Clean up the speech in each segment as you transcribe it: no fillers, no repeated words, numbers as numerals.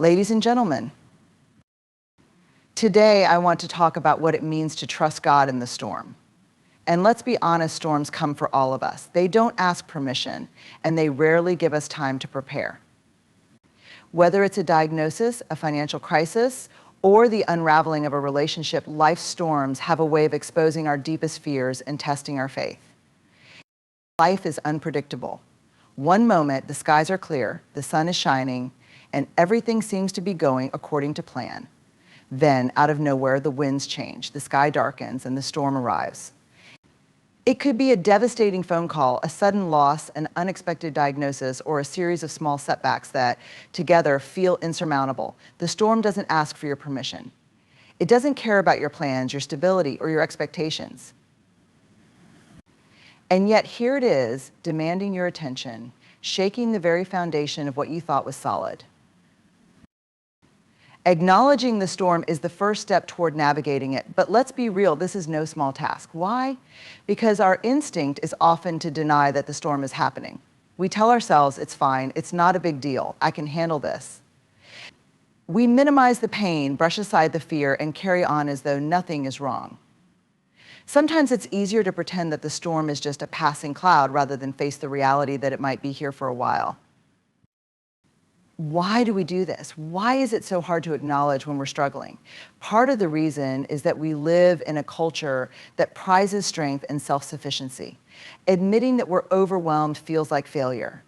Ladies and gentlemen, today I want to talk about what it means to trust God in the storm. And let's be honest, storms come for all of us. They don't ask permission, and they rarely give us time to prepare. Whether it's a diagnosis, a financial crisis, or the unraveling of a relationship, life's storms have a way of exposing our deepest fears and testing our faith. Life is unpredictable. One moment, the skies are clear, the sun is shining, and everything seems to be going according to plan. Then, out of nowhere, the winds change, the sky darkens, and the storm arrives. It could be a devastating phone call, a sudden loss, an unexpected diagnosis, or a series of small setbacks that, together, feel insurmountable. The storm doesn't ask for your permission. It doesn't care about your plans, your stability, or your expectations. And yet, here it is, demanding your attention, shaking the very foundation of what you thought was solid. Acknowledging the storm is the first step toward navigating it, but let's be real, this is no small task. Why? Because our instinct is often to deny that the storm is happening. We tell ourselves it's fine, it's not a big deal, I can handle this. We minimize the pain, brush aside the fear, and carry on as though nothing is wrong. Sometimes it's easier to pretend that the storm is just a passing cloud rather than face the reality that it might be here for a while. Why do we do this? Why is it so hard to acknowledge when we're struggling? Part of the reason is that we live in a culture that prizes strength and self-sufficiency. Admitting that we're overwhelmed feels like failure.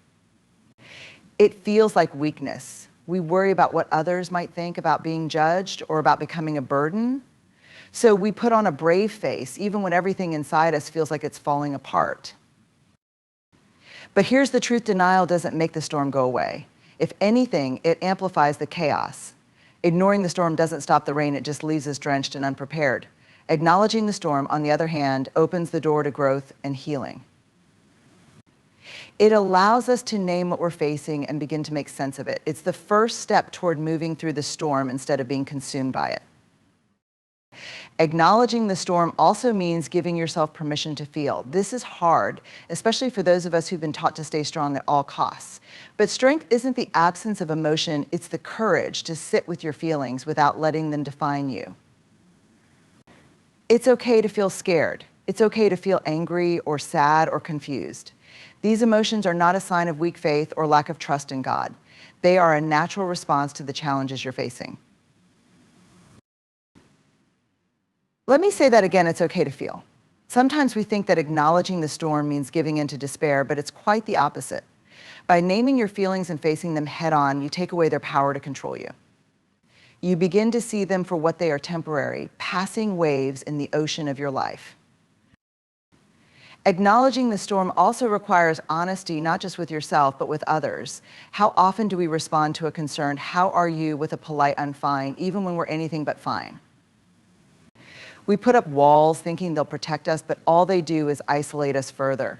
It feels like weakness. We worry about what others might think about being judged or about becoming a burden. So we put on a brave face, even when everything inside us feels like it's falling apart. But here's the truth: denial doesn't make the storm go away. If anything, it amplifies the chaos. Ignoring the storm doesn't stop the rain, it just leaves us drenched and unprepared. Acknowledging the storm, on the other hand, opens the door to growth and healing. It allows us to name what we're facing and begin to make sense of it. It's the first step toward moving through the storm instead of being consumed by it. Acknowledging the storm also means giving yourself permission to feel. This is hard, especially for those of us who've been taught to stay strong at all costs. But strength isn't the absence of emotion, it's the courage to sit with your feelings without letting them define you. It's okay to feel scared. It's okay to feel angry or sad or confused. These emotions are not a sign of weak faith or lack of trust in God. They are a natural response to the challenges you're facing. Let me say that again, it's okay to feel. Sometimes we think that acknowledging the storm means giving in to despair, but it's quite the opposite. By naming your feelings and facing them head on, you take away their power to control you. You begin to see them for what they are: temporary, passing waves in the ocean of your life. Acknowledging the storm also requires honesty, not just with yourself, but with others. How often do we respond to a concerned "how are you" with a polite "I'm fine," even when we're anything but fine? We put up walls thinking they'll protect us, but all they do is isolate us further.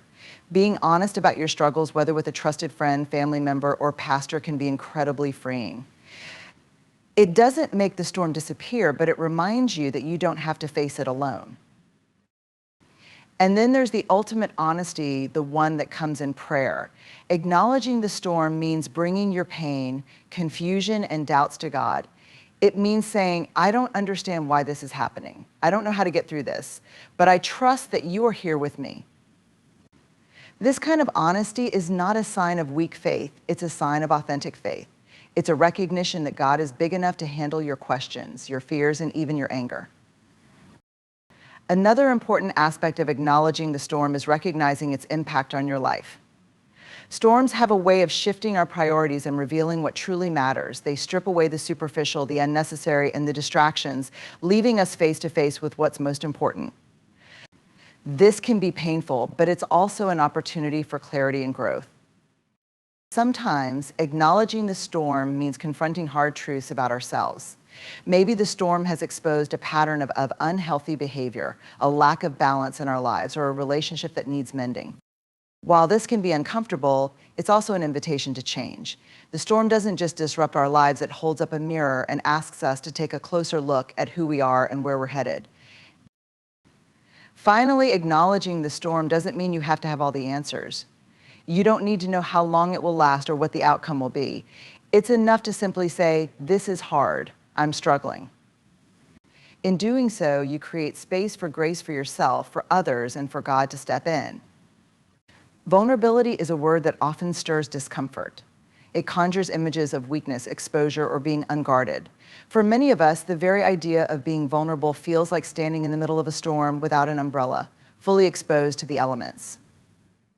Being honest about your struggles, whether with a trusted friend, family member, or pastor, can be incredibly freeing. It doesn't make the storm disappear, but it reminds you that you don't have to face it alone. And then there's the ultimate honesty, the one that comes in prayer. Acknowledging the storm means bringing your pain, confusion, and doubts to God. It means saying, I don't understand why this is happening. I don't know how to get through this, but I trust that you are here with me. This kind of honesty is not a sign of weak faith. It's a sign of authentic faith. It's a recognition that God is big enough to handle your questions, your fears, and even your anger. Another important aspect of acknowledging the storm is recognizing its impact on your life. Storms have a way of shifting our priorities and revealing what truly matters. They strip away the superficial, the unnecessary, and the distractions, leaving us face to face with what's most important. This can be painful, but it's also an opportunity for clarity and growth. Sometimes acknowledging the storm means confronting hard truths about ourselves. Maybe the storm has exposed a pattern of unhealthy behavior, a lack of balance in our lives, or a relationship that needs mending. While this can be uncomfortable, it's also an invitation to change. The storm doesn't just disrupt our lives, it holds up a mirror and asks us to take a closer look at who we are and where we're headed. Finally, acknowledging the storm doesn't mean you have to have all the answers. You don't need to know how long it will last or what the outcome will be. It's enough to simply say, "This is hard. I'm struggling." In doing so, you create space for grace for yourself, for others, and for God to step in. Vulnerability is a word that often stirs discomfort. It conjures images of weakness, exposure, or being unguarded. For many of us, the very idea of being vulnerable feels like standing in the middle of a storm without an umbrella, fully exposed to the elements.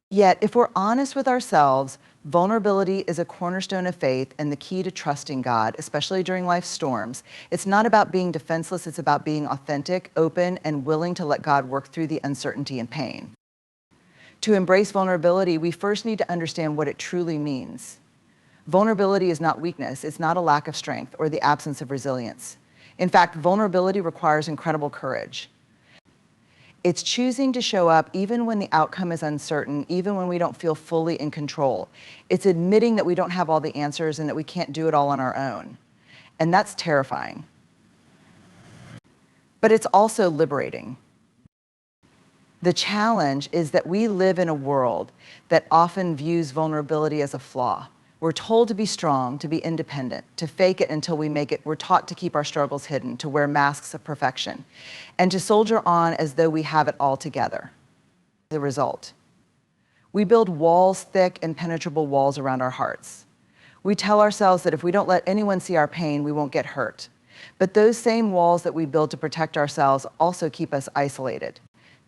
Yet, if we're honest with ourselves, vulnerability is a cornerstone of faith and the key to trusting God, especially during life's storms. It's not about being defenseless, it's about being authentic, open, and willing to let God work through the uncertainty and pain. To embrace vulnerability, we first need to understand what it truly means. Vulnerability is not weakness, it's not a lack of strength or the absence of resilience. In fact, vulnerability requires incredible courage. It's choosing to show up even when the outcome is uncertain, even when we don't feel fully in control. It's admitting that we don't have all the answers and that we can't do it all on our own. And that's terrifying. But it's also liberating. The challenge is that we live in a world that often views vulnerability as a flaw. We're told to be strong, to be independent, to fake it until we make it. We're taught to keep our struggles hidden, to wear masks of perfection, and to soldier on as though we have it all together. The result, we build walls, thick, impenetrable walls around our hearts. We tell ourselves that if we don't let anyone see our pain, we won't get hurt. But those same walls that we build to protect ourselves also keep us isolated.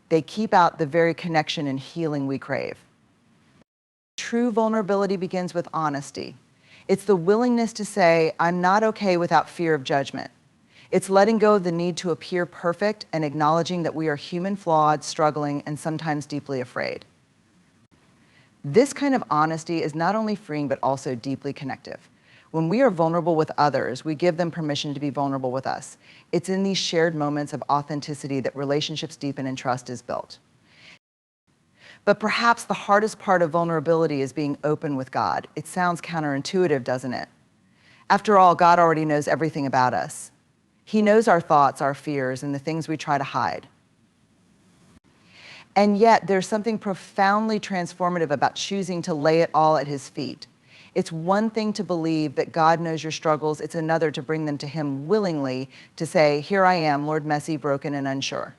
They keep out the very connection and healing we crave. True vulnerability begins with honesty. It's the willingness to say, "I'm not okay," without fear of judgment. It's letting go of the need to appear perfect and acknowledging that we are human, flawed, struggling, and sometimes deeply afraid. This kind of honesty is not only freeing, but also deeply connective. When we are vulnerable with others, we give them permission to be vulnerable with us. It's in these shared moments of authenticity that relationships deepen and trust is built. But perhaps the hardest part of vulnerability is being open with God. It sounds counterintuitive, doesn't it? After all, God already knows everything about us. He knows our thoughts, our fears, and the things we try to hide. And yet, there's something profoundly transformative about choosing to lay it all at His feet. It's one thing to believe that God knows your struggles. It's another to bring them to Him willingly, to say, "Here I am, Lord, messy, broken, and unsure."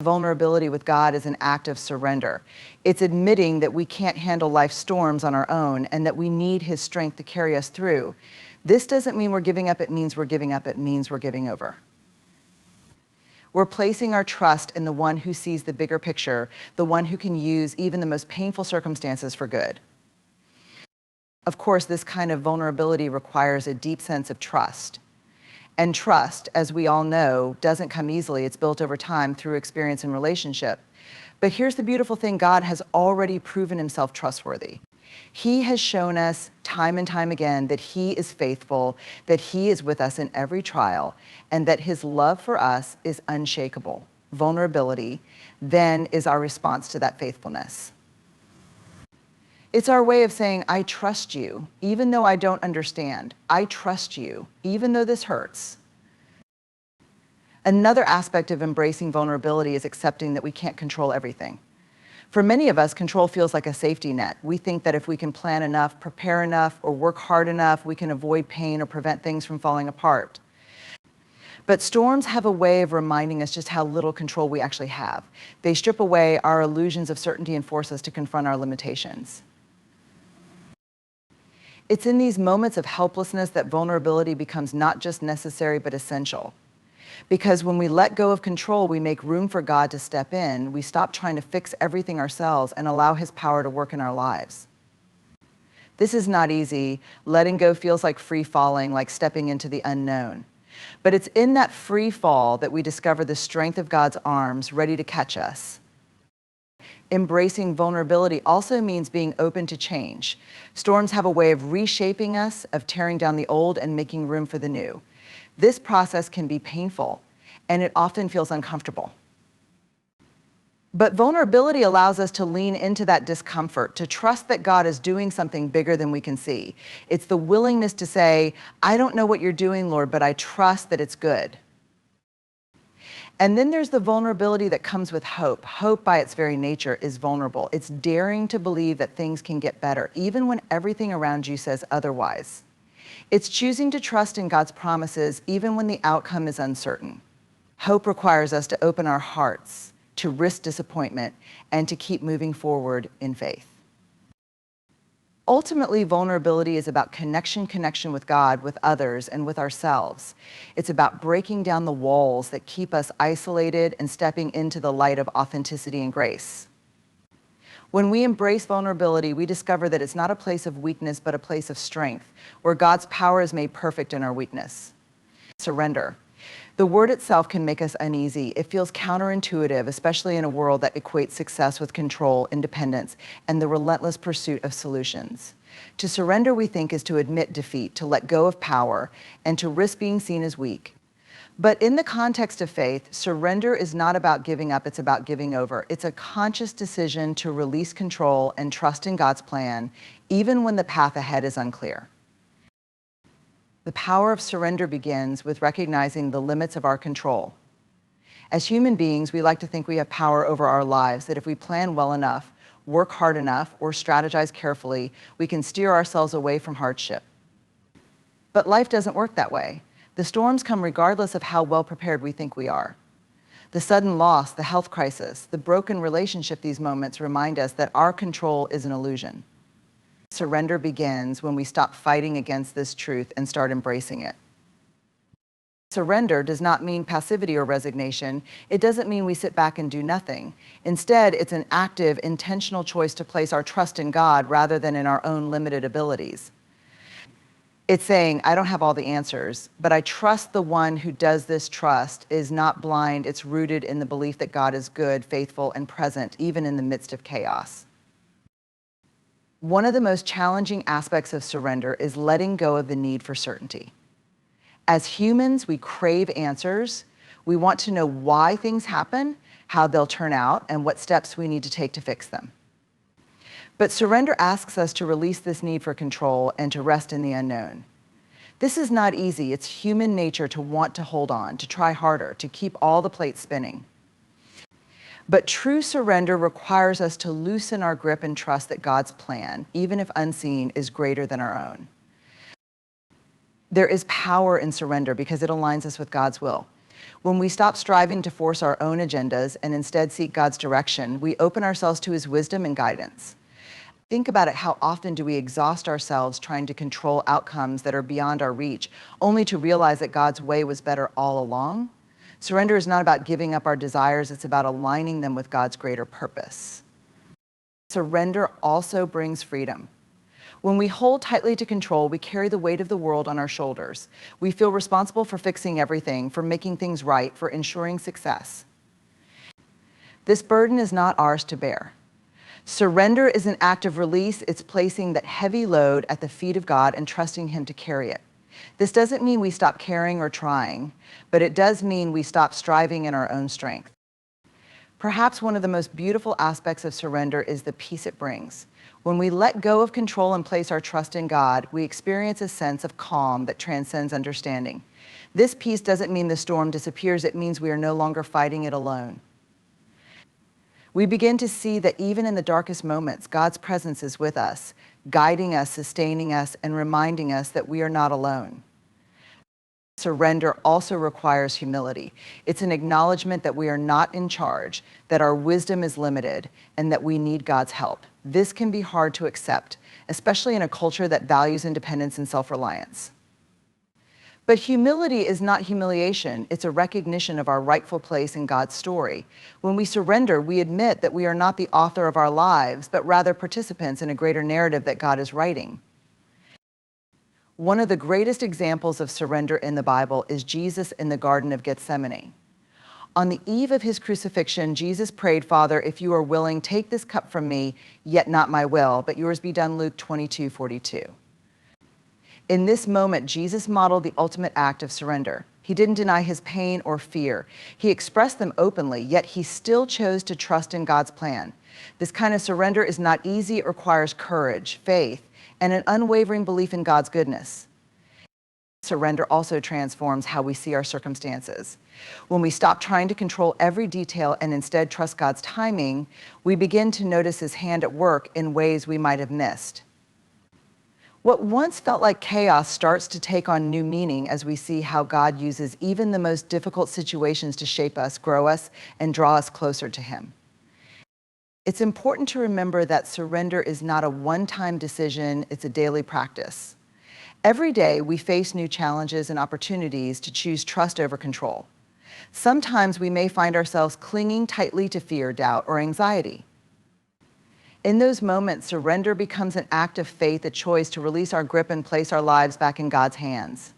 Vulnerability with God is an act of surrender. It's admitting that we can't handle life's storms on our own and that we need His strength to carry us through. This doesn't mean we're giving up, it means we're giving up, it means we're giving over. We're placing our trust in the one who sees the bigger picture, the one who can use even the most painful circumstances for good. Of course, this kind of vulnerability requires a deep sense of trust. And trust, as we all know, doesn't come easily. It's built over time through experience and relationship. But here's the beautiful thing: God has already proven Himself trustworthy. He has shown us time and time again that He is faithful, that He is with us in every trial, and that His love for us is unshakable. Vulnerability then is our response to that faithfulness. It's our way of saying, "I trust you, even though I don't understand. I trust you, even though this hurts." Another aspect of embracing vulnerability is accepting that we can't control everything. For many of us, control feels like a safety net. We think that if we can plan enough, prepare enough, or work hard enough, we can avoid pain or prevent things from falling apart. But storms have a way of reminding us just how little control we actually have. They strip away our illusions of certainty and force us to confront our limitations. It's in these moments of helplessness that vulnerability becomes not just necessary, but essential. Because when we let go of control, we make room for God to step in. We stop trying to fix everything ourselves and allow His power to work in our lives. This is not easy. Letting go feels like free falling, like stepping into the unknown. But it's in that free fall that we discover the strength of God's arms ready to catch us. Embracing vulnerability also means being open to change. Storms have a way of reshaping us, of tearing down the old and making room for the new. This process can be painful, and it often feels uncomfortable. But vulnerability allows us to lean into that discomfort, to trust that God is doing something bigger than we can see. It's the willingness to say, "I don't know what you're doing, Lord, but I trust that it's good." And then there's the vulnerability that comes with hope. Hope, by its very nature, is vulnerable. It's daring to believe that things can get better, even when everything around you says otherwise. It's choosing to trust in God's promises, even when the outcome is uncertain. Hope requires us to open our hearts, to risk disappointment, and to keep moving forward in faith. Ultimately, vulnerability is about connection with God, with others, and with ourselves. It's about breaking down the walls that keep us isolated and stepping into the light of authenticity and grace. When we embrace vulnerability, we discover that it's not a place of weakness, but a place of strength, where God's power is made perfect in our weakness. Surrender. The word itself can make us uneasy. It feels counterintuitive, especially in a world that equates success with control, independence, and the relentless pursuit of solutions. To surrender, we think, is to admit defeat, to let go of power, and to risk being seen as weak. But in the context of faith, surrender is not about giving up, it's about giving over. It's a conscious decision to release control and trust in God's plan, even when the path ahead is unclear. The power of surrender begins with recognizing the limits of our control. As human beings, we like to think we have power over our lives, that if we plan well enough, work hard enough, or strategize carefully, we can steer ourselves away from hardship. But life doesn't work that way. The storms come regardless of how well prepared we think we are. The sudden loss, the health crisis, the broken relationship, these moments remind us that our control is an illusion. Surrender begins when we stop fighting against this truth and start embracing it. Surrender does not mean passivity or resignation. It doesn't mean we sit back and do nothing. Instead, it's an active, intentional choice to place our trust in God rather than in our own limited abilities. It's saying, I don't have all the answers, but I trust the one who does this. Trust is not blind. It's rooted in the belief that God is good, faithful, and present, even in the midst of chaos. One of the most challenging aspects of surrender is letting go of the need for certainty. As humans, we crave answers. We want to know why things happen, how they'll turn out, and what steps we need to take to fix them. But surrender asks us to release this need for control and to rest in the unknown. This is not easy. It's human nature to want to hold on, to try harder, to keep all the plates spinning. But true surrender requires us to loosen our grip and trust that God's plan, even if unseen, is greater than our own. There is power in surrender because it aligns us with God's will. When we stop striving to force our own agendas and instead seek God's direction, we open ourselves to His wisdom and guidance. Think about it. How often do we exhaust ourselves trying to control outcomes that are beyond our reach, only to realize that God's way was better all along? Surrender is not about giving up our desires, it's about aligning them with God's greater purpose. Surrender also brings freedom. When we hold tightly to control, we carry the weight of the world on our shoulders. We feel responsible for fixing everything, for making things right, for ensuring success. This burden is not ours to bear. Surrender is an act of release. It's placing that heavy load at the feet of God and trusting Him to carry it. This doesn't mean we stop caring or trying, but it does mean we stop striving in our own strength. Perhaps one of the most beautiful aspects of surrender is the peace it brings. When we let go of control and place our trust in God, we experience a sense of calm that transcends understanding. This peace doesn't mean the storm disappears. It means we are no longer fighting it alone. We begin to see that even in the darkest moments, God's presence is with us, guiding us, sustaining us, and reminding us that we are not alone. Surrender also requires humility. It's an acknowledgement that we are not in charge, that our wisdom is limited, and that we need God's help. This can be hard to accept, especially in a culture that values independence and self-reliance. But humility is not humiliation. It's a recognition of our rightful place in God's story. When we surrender, we admit that we are not the author of our lives, but rather participants in a greater narrative that God is writing. One of the greatest examples of surrender in the Bible is Jesus in the Garden of Gethsemane. On the eve of His crucifixion, Jesus prayed, "Father, if you are willing, take this cup from me, yet not my will, but yours be done," Luke 22:42. In this moment, Jesus modeled the ultimate act of surrender. He didn't deny His pain or fear. He expressed them openly, yet He still chose to trust in God's plan. This kind of surrender is not easy. It requires courage, faith, and an unwavering belief in God's goodness. Surrender also transforms how we see our circumstances. When we stop trying to control every detail and instead trust God's timing, we begin to notice His hand at work in ways we might have missed. What once felt like chaos starts to take on new meaning as we see how God uses even the most difficult situations to shape us, grow us, and draw us closer to Him. It's important to remember that surrender is not a one-time decision, it's a daily practice. Every day, we face new challenges and opportunities to choose trust over control. Sometimes we may find ourselves clinging tightly to fear, doubt, or anxiety. In those moments, surrender becomes an act of faith, a choice to release our grip and place our lives back in God's hands.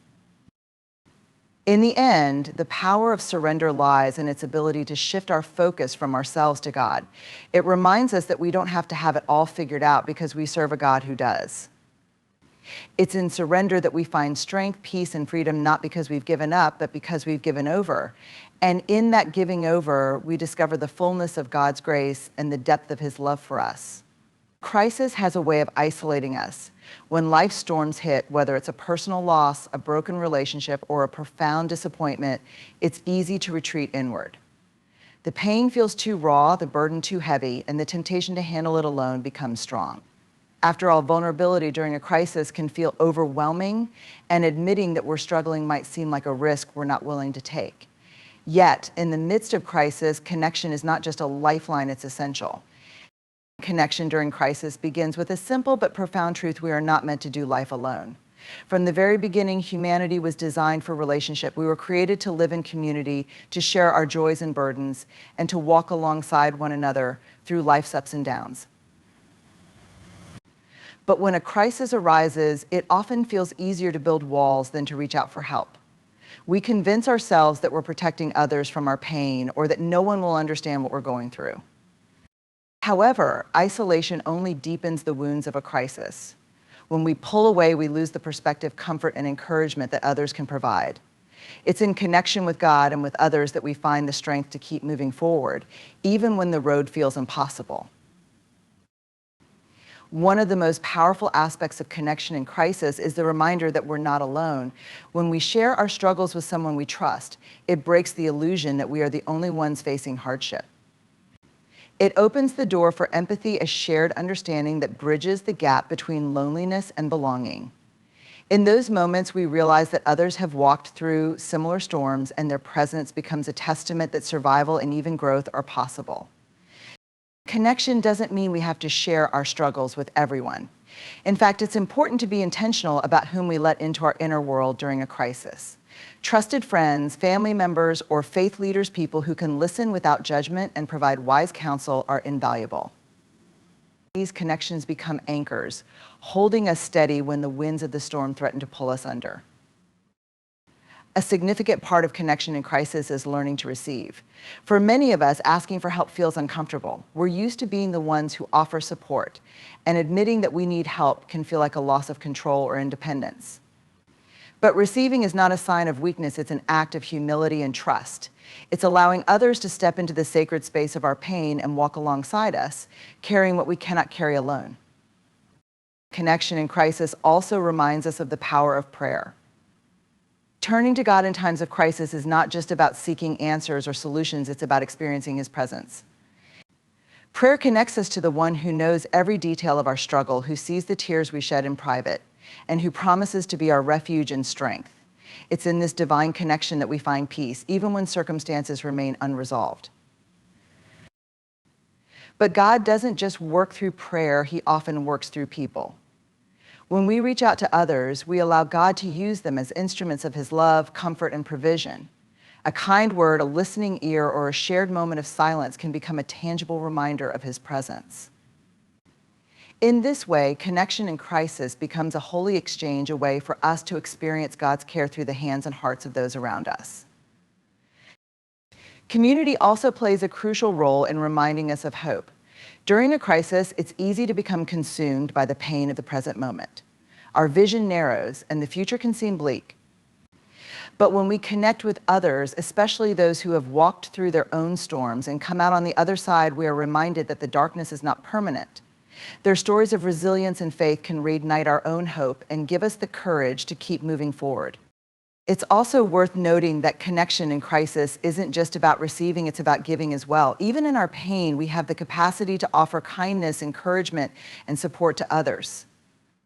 In the end, the power of surrender lies in its ability to shift our focus from ourselves to God. It reminds us that we don't have to have it all figured out because we serve a God who does. It's in surrender that we find strength, peace, and freedom, not because we've given up, but because we've given over. And in that giving over, we discover the fullness of God's grace and the depth of His love for us. Crisis has a way of isolating us. When life storms hit, whether it's a personal loss, a broken relationship, or a profound disappointment, it's easy to retreat inward. The pain feels too raw, the burden too heavy, and the temptation to handle it alone becomes strong. After all, vulnerability during a crisis can feel overwhelming, and admitting that we're struggling might seem like a risk we're not willing to take. Yet, in the midst of crisis, connection is not just a lifeline, it's essential. Connection during crisis begins with a simple but profound truth: we are not meant to do life alone. From the very beginning, humanity was designed for relationship. We were created to live in community, to share our joys and burdens, and to walk alongside one another through life's ups and downs. But when a crisis arises, it often feels easier to build walls than to reach out for help. We convince ourselves that we're protecting others from our pain, or that no one will understand what we're going through. However, isolation only deepens the wounds of a crisis. When we pull away, we lose the perspective, comfort, and encouragement that others can provide. It's in connection with God and with others that we find the strength to keep moving forward, even when the road feels impossible. One of the most powerful aspects of connection in crisis is the reminder that we're not alone. When we share our struggles with someone we trust, it breaks the illusion that we are the only ones facing hardship. It opens the door for empathy, a shared understanding that bridges the gap between loneliness and belonging. In those moments, we realize that others have walked through similar storms, and their presence becomes a testament that survival and even growth are possible. Connection doesn't mean we have to share our struggles with everyone. In fact, it's important to be intentional about whom we let into our inner world during a crisis. Trusted friends, family members, or faith leaders, people who can listen without judgment and provide wise counsel, are invaluable. These connections become anchors, holding us steady when the winds of the storm threaten to pull us under. A significant part of connection in crisis is learning to receive. For many of us, asking for help feels uncomfortable. We're used to being the ones who offer support, and admitting that we need help can feel like a loss of control or independence. But receiving is not a sign of weakness, it's an act of humility and trust. It's allowing others to step into the sacred space of our pain and walk alongside us, carrying what we cannot carry alone. Connection in crisis also reminds us of the power of prayer. Turning to God in times of crisis is not just about seeking answers or solutions, it's about experiencing His presence. Prayer connects us to the one who knows every detail of our struggle, who sees the tears we shed in private, and who promises to be our refuge and strength. It's in this divine connection that we find peace, even when circumstances remain unresolved. But God doesn't just work through prayer, He often works through people. When we reach out to others, we allow God to use them as instruments of His love, comfort, and provision. A kind word, a listening ear, or a shared moment of silence can become a tangible reminder of His presence. In this way, connection in crisis becomes a holy exchange, a way for us to experience God's care through the hands and hearts of those around us. Community also plays a crucial role in reminding us of hope. During a crisis, it's easy to become consumed by the pain of the present moment. Our vision narrows, and the future can seem bleak. But when we connect with others, especially those who have walked through their own storms and come out on the other side, we are reminded that the darkness is not permanent. Their stories of resilience and faith can reignite our own hope and give us the courage to keep moving forward. It's also worth noting that connection in crisis isn't just about receiving, it's about giving as well. Even in our pain, we have the capacity to offer kindness, encouragement, and support to others.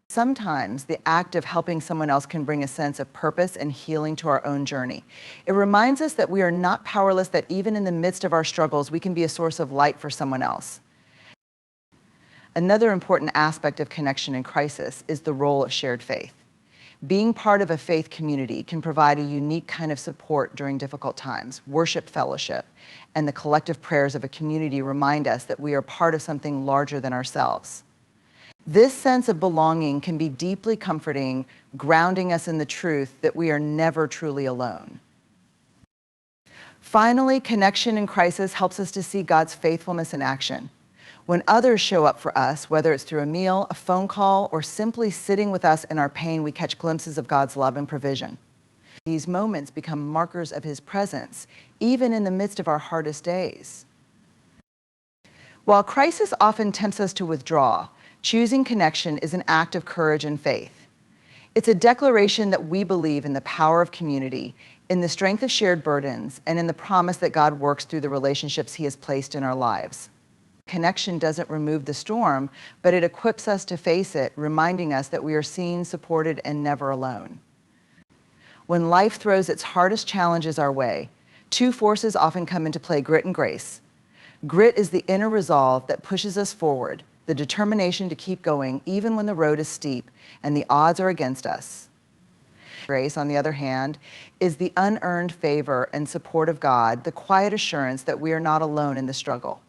Sometimes the act of helping someone else can bring a sense of purpose and healing to our own journey. It reminds us that we are not powerless, that even in the midst of our struggles, we can be a source of light for someone else. Another important aspect of connection in crisis is the role of shared faith. Being part of a faith community can provide a unique kind of support during difficult times. Worship fellowship and the collective prayers of a community remind us that we are part of something larger than ourselves. This sense of belonging can be deeply comforting, grounding us in the truth that we are never truly alone. Finally, connection in crisis helps us to see God's faithfulness in action. When others show up for us, whether it's through a meal, a phone call, or simply sitting with us in our pain, we catch glimpses of God's love and provision. These moments become markers of His presence, even in the midst of our hardest days. While crisis often tempts us to withdraw, choosing connection is an act of courage and faith. It's a declaration that we believe in the power of community, in the strength of shared burdens, and in the promise that God works through the relationships He has placed in our lives. Connection doesn't remove the storm, but it equips us to face it, reminding us that we are seen, supported, and never alone. When life throws its hardest challenges our way, two forces often come into play: grit and grace. Grit is the inner resolve that pushes us forward, the determination to keep going even when the road is steep and the odds are against us. Grace, on the other hand, is the unearned favor and support of God, the quiet assurance that we are not alone in the struggle.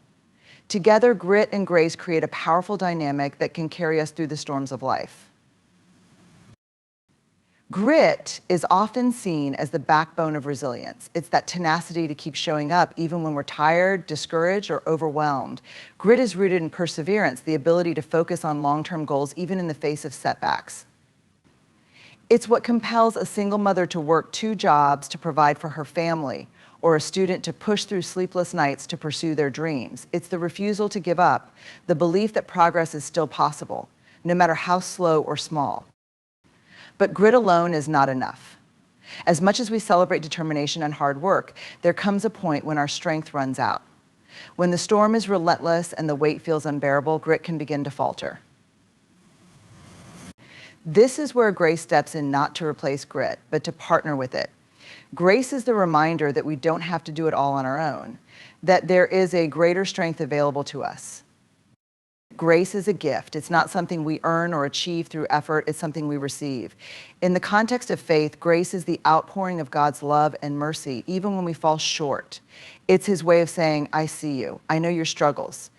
Together, grit and grace create a powerful dynamic that can carry us through the storms of life. Grit is often seen as the backbone of resilience. It's that tenacity to keep showing up even when we're tired, discouraged, or overwhelmed. Grit is rooted in perseverance, the ability to focus on long-term goals even in the face of setbacks. It's what compels a single mother to work 2 jobs to provide for her family, or a student to push through sleepless nights to pursue their dreams. It's the refusal to give up, the belief that progress is still possible, no matter how slow or small. But grit alone is not enough. As much as we celebrate determination and hard work, there comes a point when our strength runs out. When the storm is relentless and the weight feels unbearable, grit can begin to falter. This is where grace steps in, not to replace grit, but to partner with it. Grace is the reminder that we don't have to do it all on our own, that there is a greater strength available to us. Grace is a gift. It's not something we earn or achieve through effort. It's something we receive. In the context of faith, grace is the outpouring of God's love and mercy, even when we fall short. It's His way of saying, I see you. I know your struggles,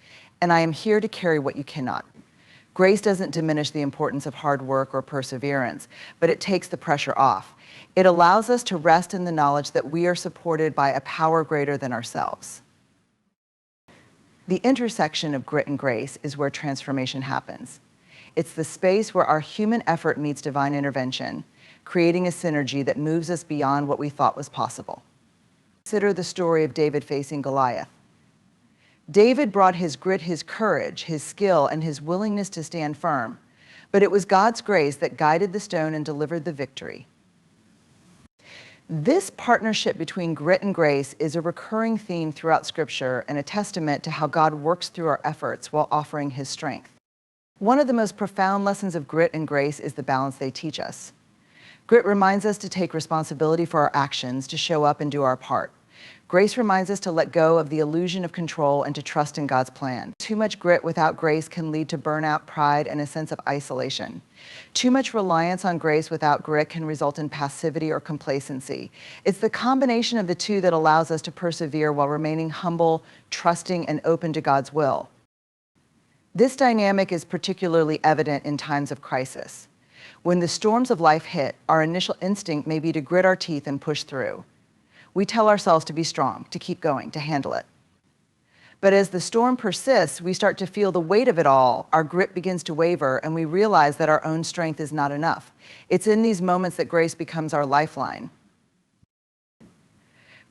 and I am here to carry what you cannot. Grace doesn't diminish the importance of hard work or perseverance, but it takes the pressure off. It allows us to rest in the knowledge that we are supported by a power greater than ourselves. The intersection of grit and grace is where transformation happens. It's the space where our human effort meets divine intervention, creating a synergy that moves us beyond what we thought was possible. Consider the story of David facing Goliath. David brought his grit, his courage, his skill, and his willingness to stand firm, but it was God's grace that guided the stone and delivered the victory. This partnership between grit and grace is a recurring theme throughout Scripture and a testament to how God works through our efforts while offering His strength. One of the most profound lessons of grit and grace is the balance they teach us. Grit reminds us to take responsibility for our actions, to show up and do our part. Grace reminds us to let go of the illusion of control and to trust in God's plan. Too much grit without grace can lead to burnout, pride, and a sense of isolation. Too much reliance on grace without grit can result in passivity or complacency. It's the combination of the two that allows us to persevere while remaining humble, trusting, and open to God's will. This dynamic is particularly evident in times of crisis. When the storms of life hit, our initial instinct may be to grit our teeth and push through. We tell ourselves to be strong, to keep going, to handle it. But as the storm persists, we start to feel the weight of it all. Our grit begins to waver, and we realize that our own strength is not enough. It's in these moments that grace becomes our lifeline.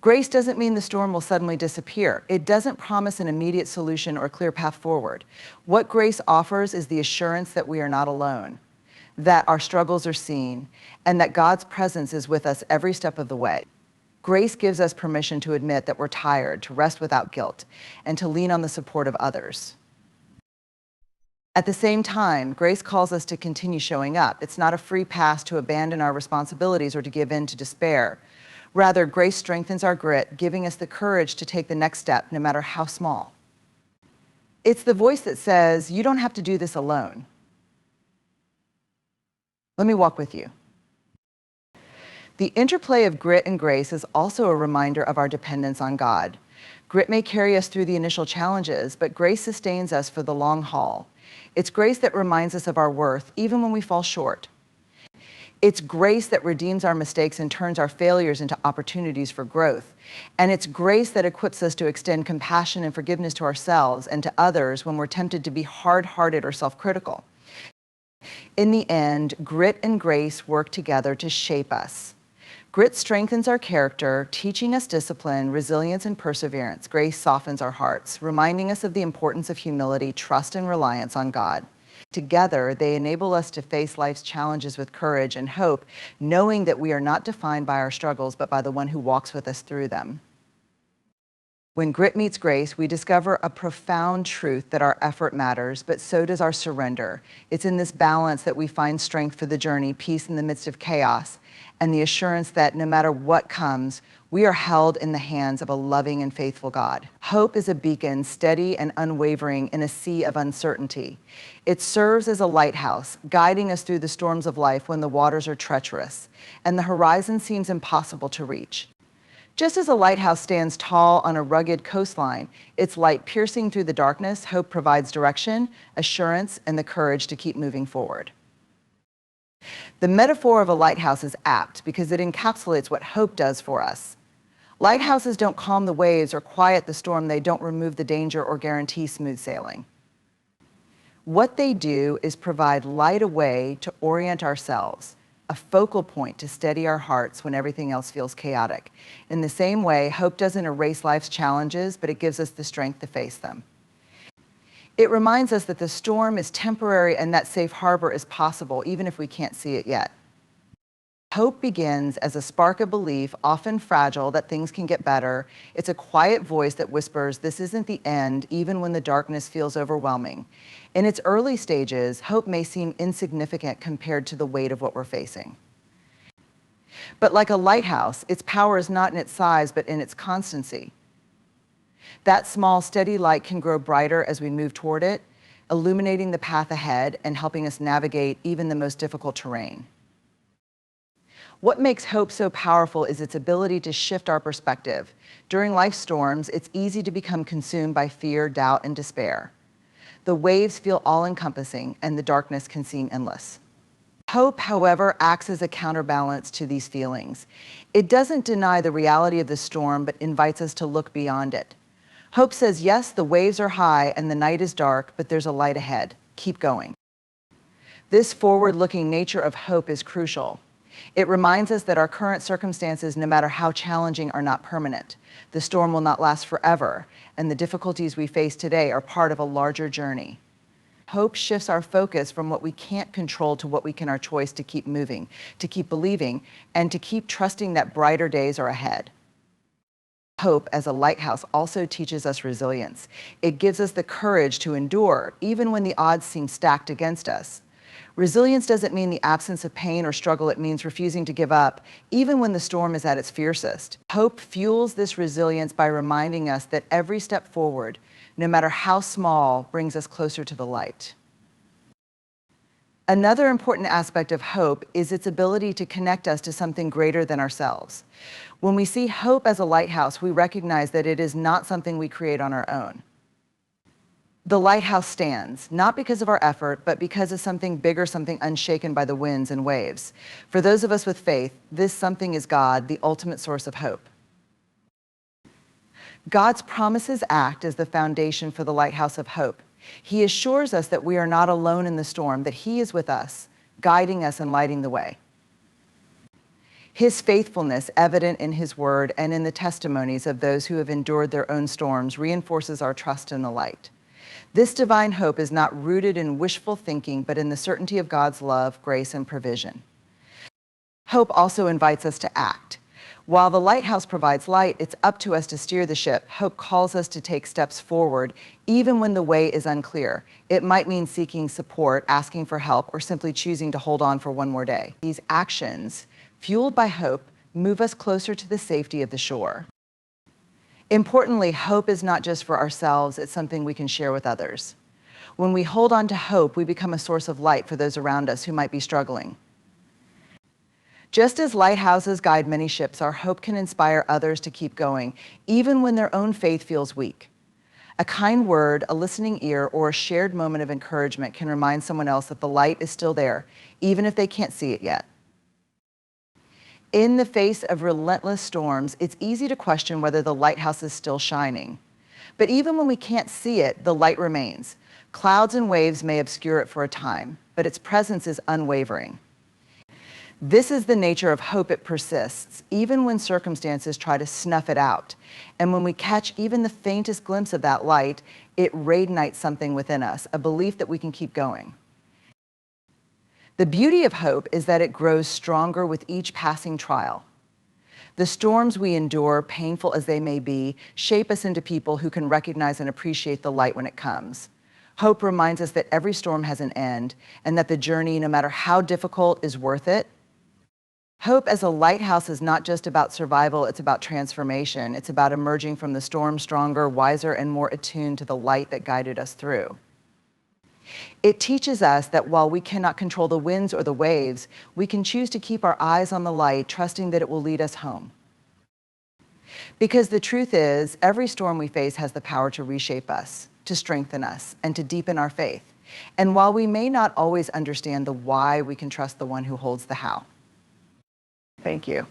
Grace doesn't mean the storm will suddenly disappear. It doesn't promise an immediate solution or clear path forward. What grace offers is the assurance that we are not alone, that our struggles are seen, and that God's presence is with us every step of the way. Grace gives us permission to admit that we're tired, to rest without guilt, and to lean on the support of others. At the same time, grace calls us to continue showing up. It's not a free pass to abandon our responsibilities or to give in to despair. Rather, grace strengthens our grit, giving us the courage to take the next step, no matter how small. It's the voice that says, you don't have to do this alone. Let me walk with you. The interplay of grit and grace is also a reminder of our dependence on God. Grit may carry us through the initial challenges, but grace sustains us for the long haul. It's grace that reminds us of our worth, even when we fall short. It's grace that redeems our mistakes and turns our failures into opportunities for growth. And it's grace that equips us to extend compassion and forgiveness to ourselves and to others when we're tempted to be hard-hearted or self-critical. In the end, grit and grace work together to shape us. Grit strengthens our character, teaching us discipline, resilience, and perseverance. Grace softens our hearts, reminding us of the importance of humility, trust, and reliance on God. Together, they enable us to face life's challenges with courage and hope, knowing that we are not defined by our struggles, but by the one who walks with us through them. When grit meets grace, we discover a profound truth that our effort matters, but so does our surrender. It's in this balance that we find strength for the journey, peace in the midst of chaos, and the assurance that no matter what comes, we are held in the hands of a loving and faithful God. Hope is a beacon, steady and unwavering in a sea of uncertainty. It serves as a lighthouse, guiding us through the storms of life when the waters are treacherous and the horizon seems impossible to reach. Just as a lighthouse stands tall on a rugged coastline, its light piercing through the darkness, hope provides direction, assurance, and the courage to keep moving forward. The metaphor of a lighthouse is apt because it encapsulates what hope does for us. Lighthouses don't calm the waves or quiet the storm. They don't remove the danger or guarantee smooth sailing. What they do is provide light a way to orient ourselves, a focal point to steady our hearts when everything else feels chaotic. In the same way, hope doesn't erase life's challenges, but it gives us the strength to face them. It reminds us that the storm is temporary and that safe harbor is possible, even if we can't see it yet. Hope begins as a spark of belief, often fragile, that things can get better. It's a quiet voice that whispers, this isn't the end, even when the darkness feels overwhelming. In its early stages, hope may seem insignificant compared to the weight of what we're facing. But like a lighthouse, its power is not in its size, but in its constancy. That small, steady light can grow brighter as we move toward it, illuminating the path ahead and helping us navigate even the most difficult terrain. What makes hope so powerful is its ability to shift our perspective. During life's storms, it's easy to become consumed by fear, doubt, and despair. The waves feel all-encompassing, and the darkness can seem endless. Hope, however, acts as a counterbalance to these feelings. It doesn't deny the reality of the storm, but invites us to look beyond it. Hope says, yes, the waves are high and the night is dark, but there's a light ahead. Keep going. This forward-looking nature of hope is crucial. It reminds us that our current circumstances, no matter how challenging, are not permanent. The storm will not last forever, and the difficulties we face today are part of a larger journey. Hope shifts our focus from what we can't control to what we can our choice to keep moving, to keep believing, and to keep trusting that brighter days are ahead. Hope as a lighthouse also teaches us resilience. It gives us the courage to endure, even when the odds seem stacked against us. Resilience doesn't mean the absence of pain or struggle. It means refusing to give up, even when the storm is at its fiercest. Hope fuels this resilience by reminding us that every step forward, no matter how small, brings us closer to the light. Another important aspect of hope is its ability to connect us to something greater than ourselves. When we see hope as a lighthouse, we recognize that it is not something we create on our own. The lighthouse stands, not because of our effort, but because of something bigger, something unshaken by the winds and waves. For those of us with faith, this something is God, the ultimate source of hope. God's promises act as the foundation for the lighthouse of hope. He assures us that we are not alone in the storm, that He is with us, guiding us and lighting the way. His faithfulness, evident in His word and in the testimonies of those who have endured their own storms, reinforces our trust in the light. This divine hope is not rooted in wishful thinking, but in the certainty of God's love, grace, and provision. Hope also invites us to act. While the lighthouse provides light, it's up to us to steer the ship. Hope calls us to take steps forward, even when the way is unclear. It might mean seeking support, asking for help, or simply choosing to hold on for one more day. These actions, fueled by hope, move us closer to the safety of the shore. Importantly, hope is not just for ourselves, it's something we can share with others. When we hold on to hope, we become a source of light for those around us who might be struggling. Just as lighthouses guide many ships, our hope can inspire others to keep going, even when their own faith feels weak. A kind word, a listening ear, or a shared moment of encouragement can remind someone else that the light is still there, even if they can't see it yet. In the face of relentless storms, it's easy to question whether the lighthouse is still shining. But even when we can't see it, the light remains. Clouds and waves may obscure it for a time, but its presence is unwavering. This is the nature of hope. It persists, even when circumstances try to snuff it out. And when we catch even the faintest glimpse of that light, it reignites something within us, a belief that we can keep going. The beauty of hope is that it grows stronger with each passing trial. The storms we endure, painful as they may be, shape us into people who can recognize and appreciate the light when it comes. Hope reminds us that every storm has an end, and that the journey, no matter how difficult, is worth it. Hope as a lighthouse is not just about survival, it's about transformation. It's about emerging from the storm stronger, wiser, and more attuned to the light that guided us through. It teaches us that while we cannot control the winds or the waves, we can choose to keep our eyes on the light, trusting that it will lead us home. Because the truth is, every storm we face has the power to reshape us, to strengthen us, and to deepen our faith. And while we may not always understand the why, we can trust the one who holds the how. Thank you.